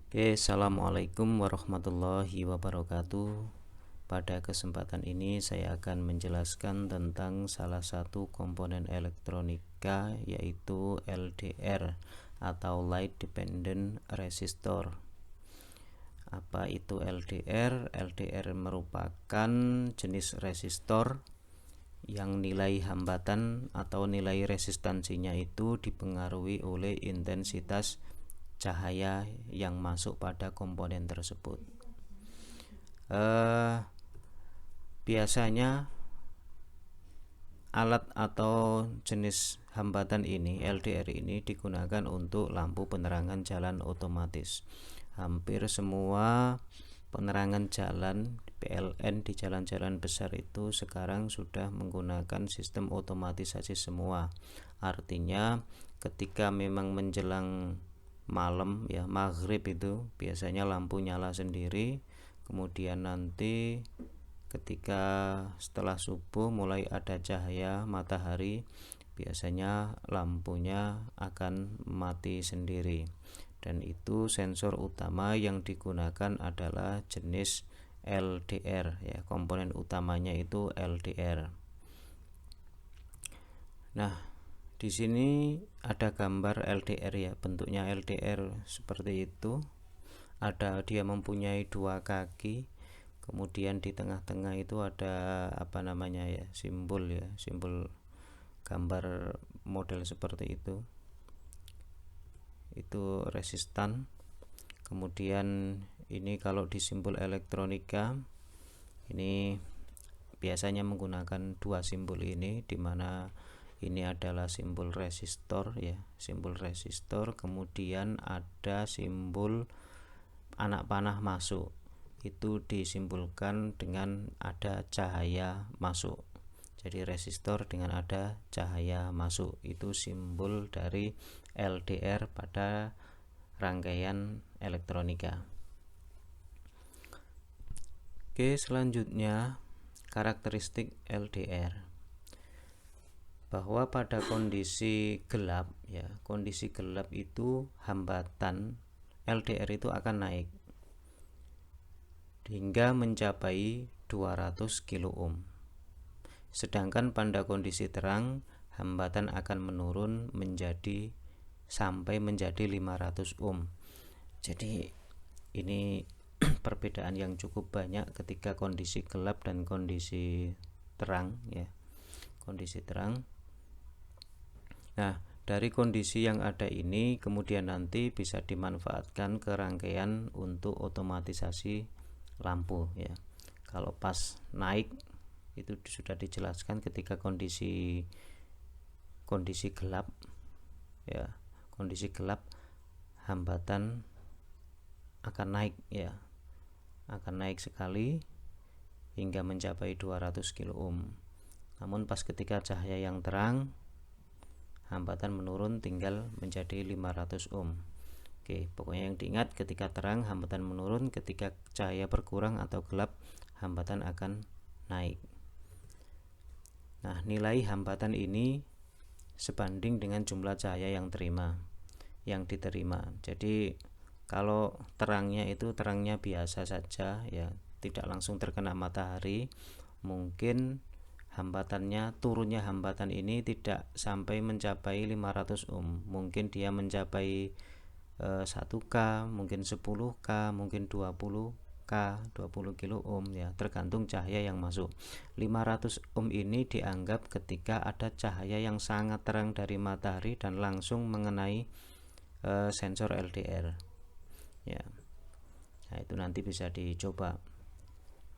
Oke, assalamualaikum warahmatullahi wabarakatuh. Pada kesempatan ini saya akan menjelaskan tentang salah satu komponen elektronika, yaitu LDR atau Light Dependent Resistor. Apa itu LDR? LDR merupakan jenis resistor yang nilai hambatan atau nilai resistansinya itu dipengaruhi oleh intensitas cahaya yang masuk pada komponen tersebut. Biasanya alat atau jenis hambatan ini, LDR ini, digunakan untuk lampu penerangan jalan otomatis. Hampir semua penerangan jalan PLN di jalan-jalan besar itu sekarang sudah menggunakan sistem otomatisasi semua. Artinya ketika memang menjelang malam ya, maghrib itu biasanya lampu nyala sendiri. Kemudian nanti ketika setelah subuh mulai ada cahaya matahari, biasanya lampunya akan mati sendiri. Dan itu sensor utama yang digunakan adalah jenis LDR ya, komponen utamanya itu LDR. Nah, di sini ada gambar LDR ya, bentuknya LDR seperti itu. Dia mempunyai dua kaki, kemudian di tengah-tengah itu ada simbol ya, simbol gambar model seperti itu resistan. Kemudian ini kalau di simbol elektronika ini biasanya menggunakan dua simbol ini, dimana ini adalah simbol resistor ya, simbol resistor. Kemudian ada simbol anak panah masuk, itu disimbolkan dengan ada cahaya masuk. Jadi resistor dengan ada cahaya masuk, itu simbol dari LDR pada rangkaian elektronika. Oke, selanjutnya karakteristik LDR, bahwa pada kondisi gelap ya, kondisi gelap itu hambatan LDR itu akan naik hingga mencapai 200 kilo ohm. Sedangkan pada kondisi terang hambatan akan menurun sampai menjadi 500 ohm. Jadi ini perbedaan yang cukup banyak ketika kondisi gelap dan kondisi terang ya. Kondisi terang. Nah, dari kondisi yang ada ini kemudian nanti bisa dimanfaatkan ke rangkaian untuk otomatisasi lampu ya. Kalau pas naik itu sudah dijelaskan ketika kondisi gelap ya, kondisi gelap hambatan akan naik ya, akan naik sekali hingga mencapai 200 kilo ohm. Namun pas ketika cahaya yang terang hambatan menurun tinggal menjadi 500 ohm. Oke, pokoknya yang diingat, ketika terang hambatan menurun, ketika cahaya berkurang atau gelap hambatan akan naik. Nah, nilai hambatan ini sebanding dengan jumlah cahaya yang diterima. Jadi kalau terangnya itu terangnya biasa saja ya, tidak langsung terkena matahari, mungkin turunnya hambatan ini tidak sampai mencapai 500 ohm. Mungkin dia mencapai 1K, mungkin 10K, mungkin 20K, 20 kilo ohm ya, tergantung cahaya yang masuk. 500 ohm ini dianggap ketika ada cahaya yang sangat terang dari matahari dan langsung mengenai sensor LDR ya. Nah, itu nanti bisa dicoba.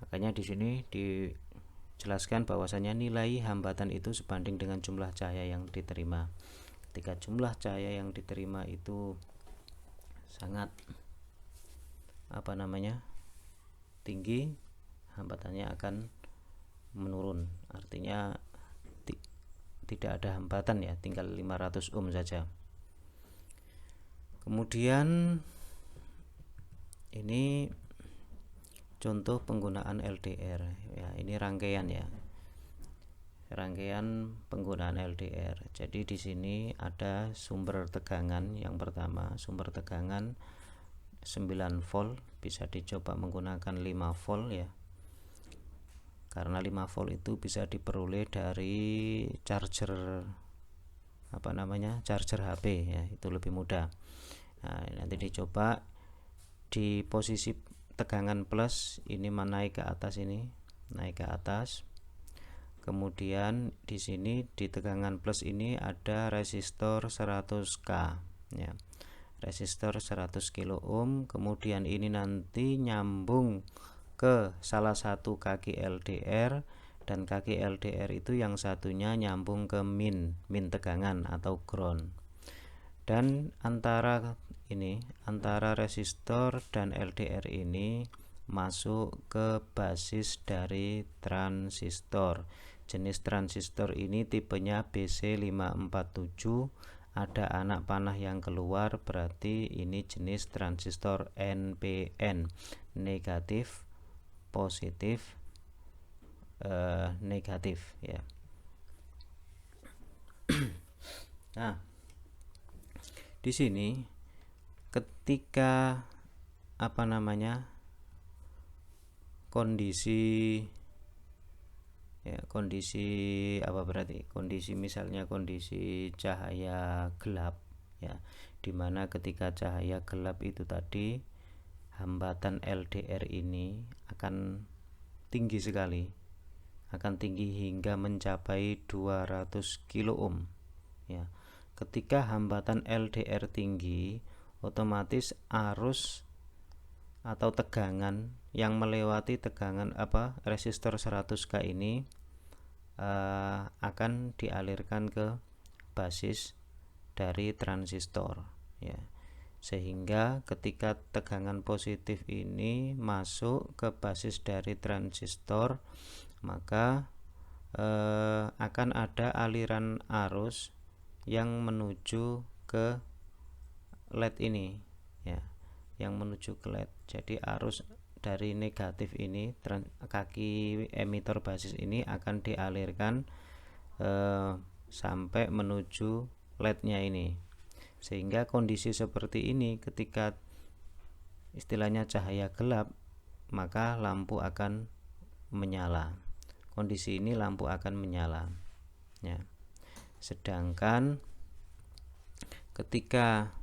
Makanya di sini dijelaskan bahwasanya nilai hambatan itu sebanding dengan jumlah cahaya yang diterima. Ketika jumlah cahaya yang diterima itu sangat tinggi, hambatannya akan menurun. Artinya tidak ada hambatan ya, tinggal 500 ohm saja. Kemudian ini contoh penggunaan LDR ya, ini rangkaian penggunaan LDR. Jadi di sini ada sumber tegangan. Yang pertama, sumber tegangan 9 volt, bisa dicoba menggunakan 5 volt ya, karena 5 volt itu bisa diperoleh dari charger charger HP ya, itu lebih mudah. Nah, nanti dicoba di posisi tegangan plus ini naik ke atas, ini naik ke atas. Kemudian di sini di tegangan plus ini ada resistor 100K ya, resistor 100 kilo ohm. Kemudian ini nanti nyambung ke salah satu kaki LDR, dan kaki LDR itu yang satunya nyambung ke min tegangan atau ground. Dan antara resistor dan LDR ini masuk ke basis dari transistor. Jenis transistor ini tipenya BC547, ada anak panah yang keluar, berarti ini jenis transistor NPN, negatif positif negatif ya. Nah, di sini ketika kondisi misalnya kondisi cahaya gelap ya, dimana ketika cahaya gelap itu tadi hambatan LDR ini akan tinggi sekali, akan tinggi hingga mencapai 200 kilo ohm ya. Ketika hambatan LDR tinggi, otomatis arus atau tegangan yang melewati tegangan resistor 100K ini akan dialirkan ke basis dari transistor ya, sehingga ketika tegangan positif ini masuk ke basis dari transistor, maka akan ada aliran arus yang menuju ke LED ini ya, yang menuju ke LED. Jadi arus dari negatif ini, kaki emitor basis ini akan dialirkan sampai menuju LED-nya ini, sehingga kondisi seperti ini ketika istilahnya cahaya gelap, maka lampu akan menyala. Kondisi ini lampu akan menyala ya. Sedangkan ketika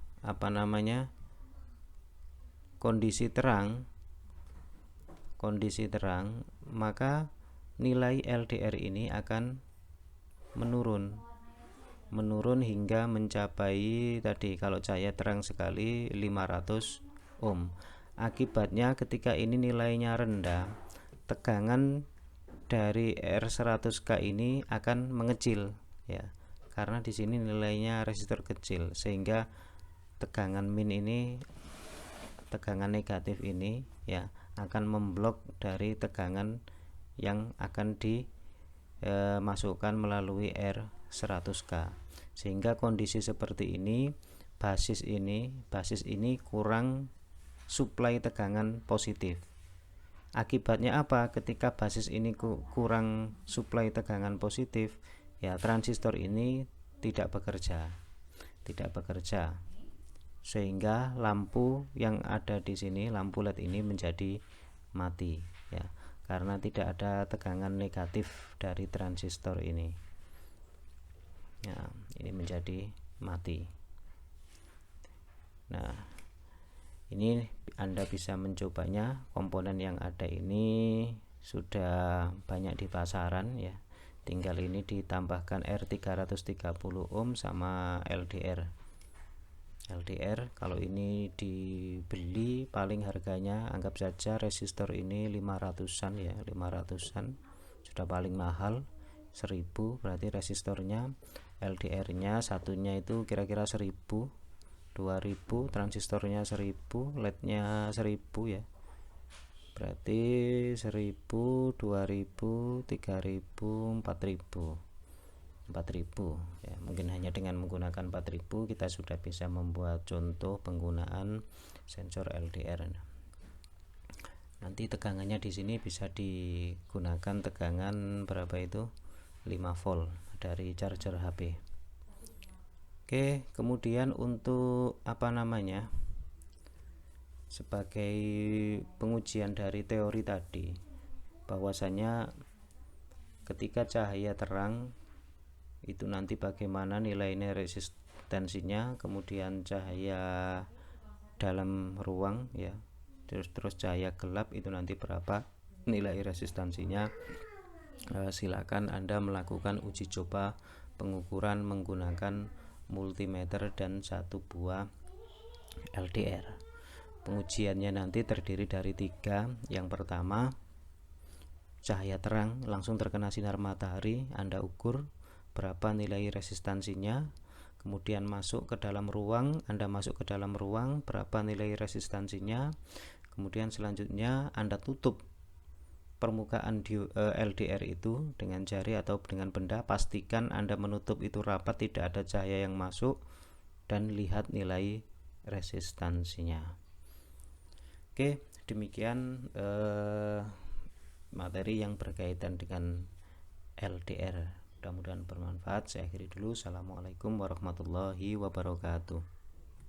kondisi terang, maka nilai LDR ini akan menurun hingga mencapai tadi, kalau cahaya terang sekali 500 ohm. Akibatnya ketika ini nilainya rendah, tegangan dari R100K ini akan mengecil ya, karena di sini nilainya resistor kecil, sehingga tegangan negatif ini ya akan memblok dari tegangan yang akan dimasukkan melalui R100K, sehingga kondisi seperti ini basis ini kurang suplai tegangan positif. Akibatnya apa? Ketika basis ini kurang suplai tegangan positif ya, transistor ini tidak bekerja, sehingga lampu yang ada di sini, lampu LED ini menjadi mati ya, karena tidak ada tegangan negatif dari transistor ini ya, ini menjadi mati. Nah, ini Anda bisa mencobanya. Komponen yang ada ini sudah banyak di pasaran ya, tinggal ini ditambahkan R330 ohm sama LDR. Kalau ini dibeli paling harganya, anggap saja resistor ini 500-an ya, 500-an sudah paling mahal. 1000 berarti resistornya, LDR-nya satunya itu kira-kira 1000, 2000, transistornya 1000, LED-nya 1000 ya, berarti 1000, 2000, 3000, 4000 ya. Mungkin hanya dengan menggunakan 4000 kita sudah bisa membuat contoh penggunaan sensor LDR. Nanti tegangannya di sini bisa digunakan tegangan berapa itu, 5 volt dari charger HP. Oke, kemudian untuk sebagai pengujian dari teori tadi, bahwasanya ketika cahaya terang itu nanti bagaimana nilainya resistansinya, kemudian cahaya dalam ruang ya, terus cahaya gelap itu nanti berapa nilai resistansinya. Silakan Anda melakukan uji coba pengukuran menggunakan multimeter dan satu buah LDR. Pengujiannya nanti terdiri dari 3. Yang pertama, cahaya terang langsung terkena sinar matahari, Anda ukur berapa nilai resistansinya. Kemudian masuk ke dalam ruang, Anda masuk ke dalam ruang, berapa nilai resistansinya. Kemudian selanjutnya Anda tutup permukaan LDR itu dengan jari atau dengan benda. Pastikan Anda menutup itu rapat, tidak ada cahaya yang masuk, dan lihat nilai resistansinya. Oke, demikian materi yang berkaitan dengan LDR. Mudah-mudahan bermanfaat. Saya akhiri dulu. Assalamualaikum warahmatullahi wabarakatuh.